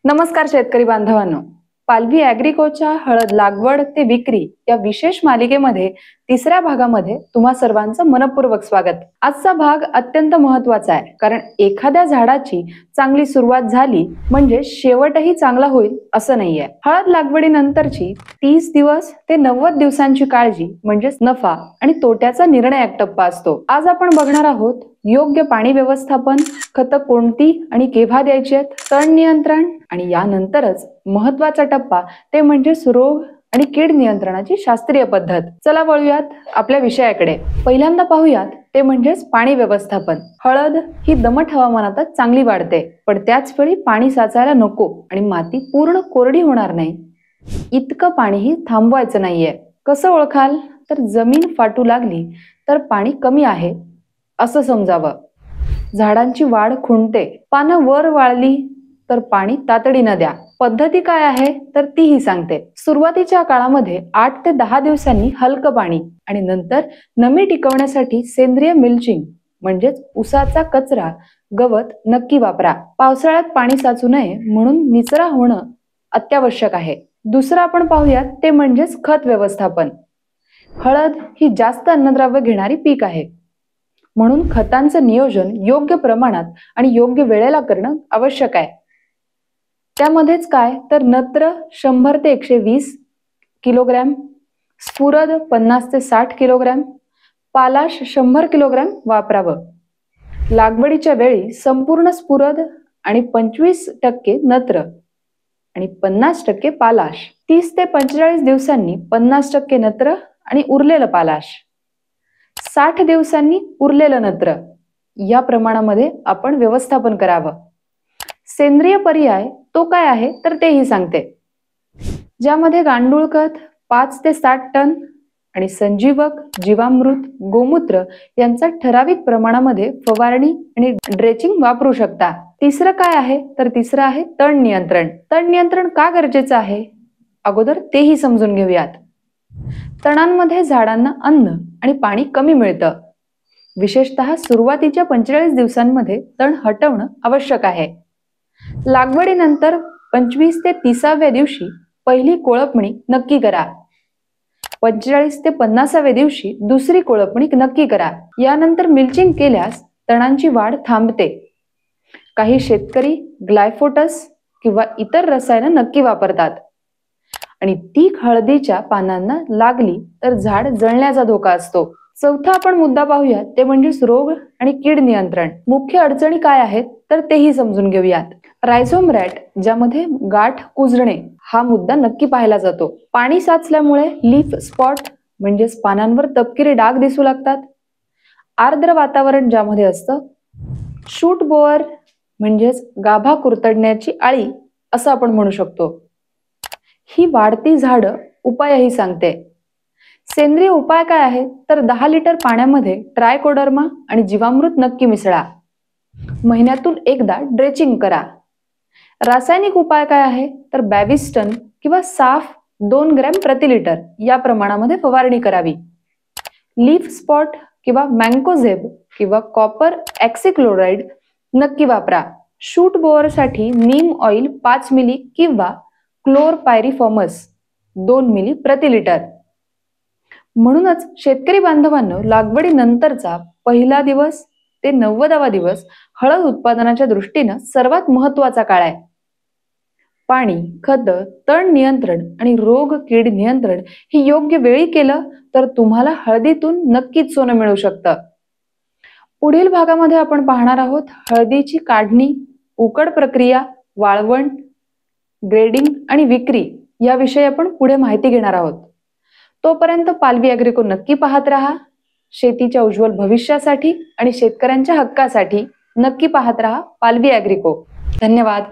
नमस्कार शेतकरी बांधवांनो, पालवी ॲग्रिकोच्या हळद लागवड ते विक्री या विशेष मालिकेमध्ये तिसऱ्या भागामध्ये तुम्हा सर्वांचं मनपूर्वक स्वागत। आजचा भाग अत्यंत महत्त्वाचा आहे, कारण एखाद्या झाडाची चांगली सुरुवात झाली म्हणजे शेवटही चांगला होईल असं नाहीये। हळद लागवडीनंतरची 30 दिवस ते 90 दिवसांची काळजी म्हणजे नफा आणि तोट्याचा निर्णायक टप्पा असतो। आज आपण बघणार आहोत योग्य पाणी व्यवस्थापन, खतं कोणती आणि केव्हा द्यायची आहेत, तण नियंत्रण आणि यानंतरच महत्त्वाचा टप्पा ते म्हणजे रोग आणि कीड नियंत्रणाची शास्त्रीय पद्धत। चला वळूयात आपल्या विषयाकडे। पहिल्यांदा पाहूयात ते म्हणजेच पाणी व्यवस्थापन। हळद ही दमट हवामानातच चांगली वाढते, पण त्याच वेळी पाणी साचायला नको आणि माती पूर्ण कोरडी होणार नाही इतकं पाणीही थांबवायचं नाहीये। कसं ओळखाल? तर जमीन फाटू लागली तर पाणी कमी आहे असं समजावं। झाडांची वाढ खुंटते, पानं वर वाळली तर पाणी तातडीनं द्या। पद्धती काय आहे तर तीही सांगते। सुरुवातीच्या काळामध्ये 8 ते 10 दिवसांनी हलकं पाणी आणि नंतर नमी टिकवण्यासाठी सेंद्रिय मिल्चिंग म्हणजेच उसाचा कचरा, गवत नक्की वापरा। पावसाळ्यात पाणी साचू नये म्हणून निचरा होणं अत्यावश्यक आहे। दुसरं आपण पाहूयात ते म्हणजेच खत व्यवस्थापन। हळद ही जास्त अन्नद्रव्य घेणारी पीक आहे, म्हणून खतांचं नियोजन योग्य प्रमाणात आणि योग्य वेळेला करणं आवश्यक आहे। त्यामध्येच काय तर नत्र 100 ते 120 किलोग्रॅम, स्फुरद 50 ते 60 किलोग्रॅम, पालाश 100 किलोग्रॅम वापरावं। लागवडीच्या वेळी संपूर्ण स्फुरद आणि 25% नत्र आणि 50% पालाश, 30 ते 45 दिवसांनी 50% नत्र आणि उरलेलं पालाश, 60 दिवसांनी उरलेलं नत्र या प्रमाणामध्ये आपण व्यवस्थापन करावं। सेंद्रिय पर्याय तो काय आहे तर तेही सांगते, ज्यामध्ये गांडूळ खत 5 ते 7 टन आणि संजीवक, जीवामृत, गोमूत्र यांचा ठराविक प्रमाणामध्ये फवारणी आणि ड्रेचिंग वापरू शकता। तिसरं काय आहे तर तिसरं आहे तण नियंत्रण। तण नियंत्रण का गरजेचं आहे अगोदर तेही समजून घेऊयात। तणांमध्ये झाडांना अन्न आणि पाणी कमी मिळतं, विशेषतः सुरुवातीच्या 45 दिवसांमध्ये तण हटवणं आवश्यक आहे। लागवडीनंतर 25 ते 30व्या दिवशी पहिली कोळपणी नक्की करा। 45 ते 50व्या दिवशी दुसरी कोळपणी नक्की करा। यानंतर मिल्चिंग केल्यास तणांची वाढ थांबते। काही शेतकरी ग्लायफोटस किंवा इतर रसायनं नक्की वापरतात आणि ती हळदीच्या पानांना लागली तर झाड जळण्याचा धोका असतो। चौथा आपण मुद्दा पाहूयात ते म्हणजे रोग आणि कीड नियंत्रण। मुख्य अडचणी काय आहेत तर तेही समजून घेऊयात। रायझोम रॅट, ज्यामध्ये गाठ कुजणे हा मुद्दा नक्की पाहिला जातो। पाणी साचल्यामुळे लीफ स्पॉट म्हणजेच पानांवर तपकिरी डाग दिसू लागतात। आर्द्र वातावरण ज्यामध्ये असतं, शूट बोअर म्हणजेच गाभा कुरतडण्याची आळी असं आपण म्हणू शकतो। ही वाढती झाडं उपायही सांगते। सेंद्रिय उपाय काय आहे तर 10 लिटर पाण्यामध्ये ट्रायकोडर्मा आणि जीवामृत नक्की मिसळा। महिन्यातून एकदा ड्रेचिंग करा। रासायनिक उपाय काय आहे तर बॅविस्टन किंवा साफ 2 ग्रॅम प्रति लिटर या प्रमाणामध्ये फवारणी करावी। लीफ स्पॉट किंवा मँकोझेब किंवा कॉपर ऑक्सीक्लोराइड नक्की वापरा। शूट बोअरसाठी नीम ऑइल 5 मिली किंवा क्लोरपायरिफॉर्मस 2 मिली प्रति लिटर। म्हणूनच शेतकरी बांधवांनो, लागवडीनंतरचा पहिला दिवस ते 90वा दिवस हळद उत्पादनाच्या दृष्टीनं सर्वात महत्त्वाचा काळ आहे। पाणी, खत, तण नियंत्रण आणि रोग कीड नियंत्रण हे योग्य वेळी केलं तर तुम्हाला हळदीतून नक्कीच सोनं मिळू शकतं। पुढील भागामध्ये आपण पाहणार आहोत हळदीची काढणी, उकड प्रक्रिया, वाळवण, ग्रेडिंग आणि विक्री याविषयी आपण पुढे माहिती घेणार आहोत। तोपर्यंत पालवी ॲग्रिको नक्की पाहत राहा। शेतीच्या उज्ज्वल भविष्यासाठी आणि शेतकऱ्यांच्या हक्कासाठी नक्की पाहत राहा पालवी ॲग्रिको। धन्यवाद।